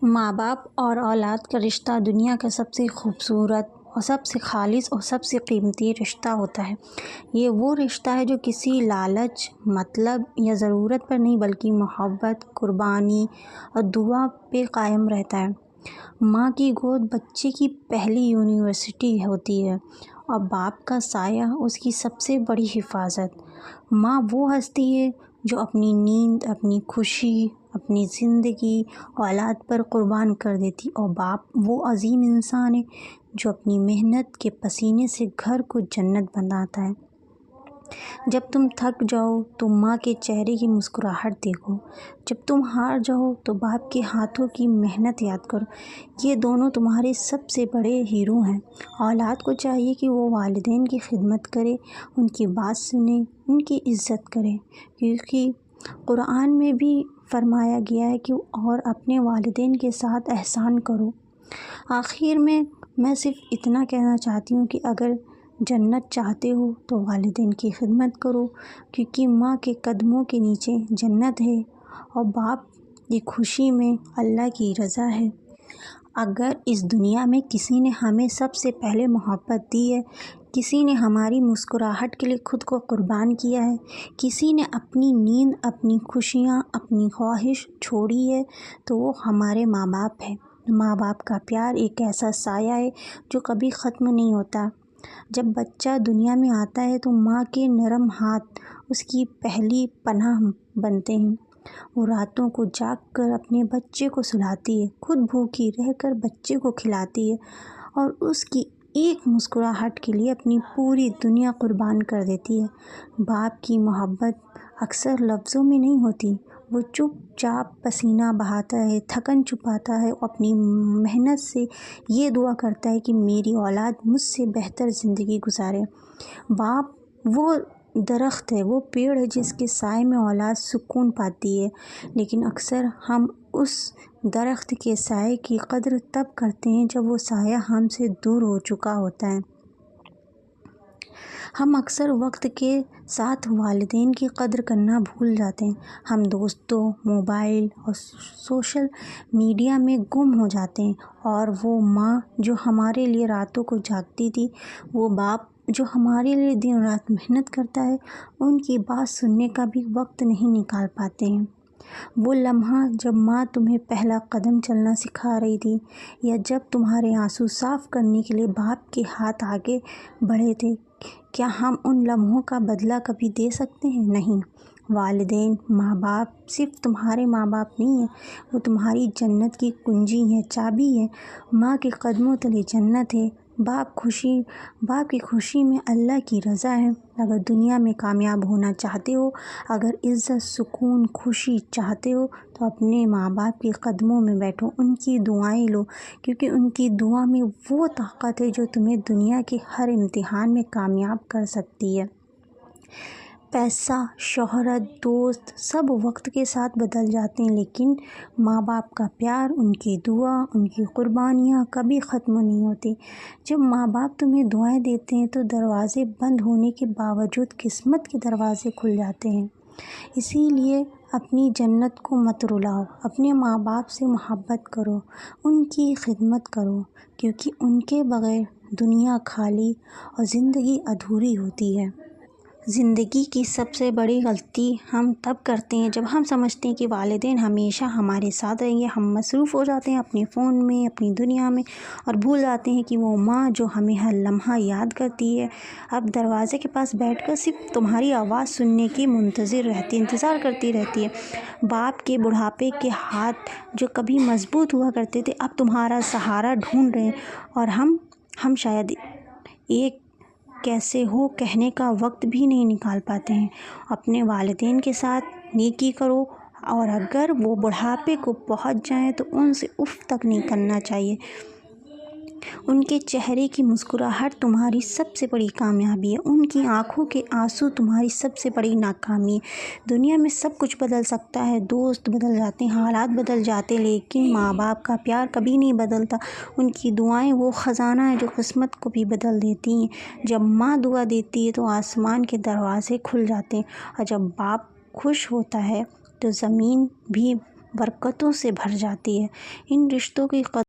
ماں باپ اور اولاد کا رشتہ دنیا کا سب سے خوبصورت اور سب سے خالص اور سب سے قیمتی رشتہ ہوتا ہے۔ یہ وہ رشتہ ہے جو کسی لالچ، مطلب یا ضرورت پر نہیں بلکہ محبت، قربانی اور دعا پہ قائم رہتا ہے۔ ماں کی گود بچے کی پہلی یونیورسٹی ہوتی ہے اور باپ کا سایہ اس کی سب سے بڑی حفاظت۔ ماں وہ ہستی ہے جو اپنی نیند، اپنی خوشی، اپنی زندگی اولاد پر قربان کر دیتی، اور باپ وہ عظیم انسان ہے جو اپنی محنت کے پسینے سے گھر کو جنت بناتا ہے۔ جب تم تھک جاؤ تو ماں کے چہرے کی مسکراہٹ دیکھو، جب تم ہار جاؤ تو باپ کے ہاتھوں کی محنت یاد کرو۔ یہ دونوں تمہارے سب سے بڑے ہیرو ہیں۔ اولاد کو چاہیے کہ وہ والدین کی خدمت کرے، ان کی بات سنے، ان کی عزت کرے، کیونکہ قرآن میں بھی فرمایا گیا ہے کہ اور اپنے والدین کے ساتھ احسان کرو۔ آخر میں صرف اتنا کہنا چاہتی ہوں کہ اگر جنت چاہتے ہو تو والدین کی خدمت کرو، کیونکہ ماں کے قدموں کے نیچے جنت ہے اور باپ کی خوشی میں اللہ کی رضا ہے۔ اگر اس دنیا میں کسی نے ہمیں سب سے پہلے محبت دی ہے، کسی نے ہماری مسکراہٹ کے لیے خود کو قربان کیا ہے، کسی نے اپنی نیند، اپنی خوشیاں، اپنی خواہش چھوڑی ہے، تو وہ ہمارے ماں باپ ہیں۔ ماں باپ کا پیار ایک ایسا سایہ ہے جو کبھی ختم نہیں ہوتا۔ جب بچہ دنیا میں آتا ہے تو ماں کے نرم ہاتھ اس کی پہلی پناہ بنتے ہیں۔ وہ راتوں کو جاگ کر اپنے بچے کو سلاتی ہے، خود بھوکی رہ کر بچے کو کھلاتی ہے اور اس کی ایک مسکراہٹ کے لیے اپنی پوری دنیا قربان کر دیتی ہے۔ باپ کی محبت اکثر لفظوں میں نہیں ہوتی، وہ چپ چاپ پسینہ بہاتا ہے، تھکن چھپاتا ہے اور اپنی محنت سے یہ دعا کرتا ہے کہ میری اولاد مجھ سے بہتر زندگی گزارے۔ باپ وہ درخت ہے، وہ پیڑ ہے جس کے سائے میں اولاد سکون پاتی ہے، لیکن اکثر ہم اس درخت کے سائے کی قدر تب کرتے ہیں جب وہ سایہ ہم سے دور ہو چکا ہوتا ہے۔ ہم اکثر وقت کے ساتھ والدین کی قدر کرنا بھول جاتے ہیں۔ ہم دوستوں، موبائل اور سوشل میڈیا میں گم ہو جاتے ہیں، اور وہ ماں جو ہمارے لیے راتوں کو جاگتی تھی، وہ باپ جو ہمارے لیے دن رات محنت کرتا ہے، ان کی بات سننے کا بھی وقت نہیں نکال پاتے ہیں۔ وہ لمحہ جب ماں تمہیں پہلا قدم چلنا سکھا رہی تھی، یا جب تمہارے آنسو صاف کرنے کے لیے باپ کے ہاتھ آگے بڑھے تھے، کیا ہم ان لمحوں کا بدلہ کبھی دے سکتے ہیں؟ نہیں۔ والدین، ماں باپ صرف تمہارے ماں باپ نہیں ہیں، وہ تمہاری جنت کی کنجی ہیں، چابی ہیں۔ ماں کے قدموں تلے جنت ہے، باپ کی خوشی میں اللہ کی رضا ہے۔ اگر دنیا میں کامیاب ہونا چاہتے ہو، اگر عزت، سکون، خوشی چاہتے ہو، تو اپنے ماں باپ کے قدموں میں بیٹھو، ان کی دعائیں لو، کیونکہ ان کی دعا میں وہ طاقت ہے جو تمہیں دنیا کے ہر امتحان میں کامیاب کر سکتی ہے۔ پیسہ، شہرت، دوست سب وقت کے ساتھ بدل جاتے ہیں، لیکن ماں باپ کا پیار، ان کی دعا، ان کی قربانیاں کبھی ختم نہیں ہوتی۔ جب ماں باپ تمہیں دعائیں دیتے ہیں تو دروازے بند ہونے کے باوجود قسمت کے دروازے کھل جاتے ہیں۔ اسی لیے اپنی جنت کو مت رلاؤ، اپنے ماں باپ سے محبت کرو، ان کی خدمت کرو، کیونکہ ان کے بغیر دنیا خالی اور زندگی ادھوری ہوتی ہے۔ زندگی کی سب سے بڑی غلطی ہم تب کرتے ہیں جب ہم سمجھتے ہیں کہ والدین ہمیشہ ہمارے ساتھ رہیں گے۔ ہم مصروف ہو جاتے ہیں اپنے فون میں، اپنی دنیا میں، اور بھول جاتے ہیں کہ وہ ماں جو ہمیں ہر لمحہ یاد کرتی ہے، اب دروازے کے پاس بیٹھ کر صرف تمہاری آواز سننے کی انتظار کرتی رہتی ہے۔ باپ کے بڑھاپے کے ہاتھ جو کبھی مضبوط ہوا کرتے تھے، اب تمہارا سہارا ڈھونڈ رہے ہیں، اور ہم شاید ایک کیسے ہو کہنے کا وقت بھی نہیں نکال پاتے ہیں۔ اپنے والدین کے ساتھ نیکی کرو، اور اگر وہ بڑھاپے کو پہنچ جائیں تو ان سے اف تک نہیں کرنا چاہیے۔ ان کے چہرے کی مسکراہٹ تمہاری سب سے بڑی کامیابی ہے، ان کی آنکھوں کے آنسو تمہاری سب سے بڑی ناکامی ہے۔ دنیا میں سب کچھ بدل سکتا ہے، دوست بدل جاتے ہیں، حالات بدل جاتے ہیں، لیکن ماں باپ کا پیار کبھی نہیں بدلتا۔ ان کی دعائیں وہ خزانہ ہے جو قسمت کو بھی بدل دیتی ہیں۔ جب ماں دعا دیتی ہے تو آسمان کے دروازے کھل جاتے ہیں، اور جب باپ خوش ہوتا ہے تو زمین بھی برکتوں سے بھر جاتی ہے۔ ان رشتوں کی قدر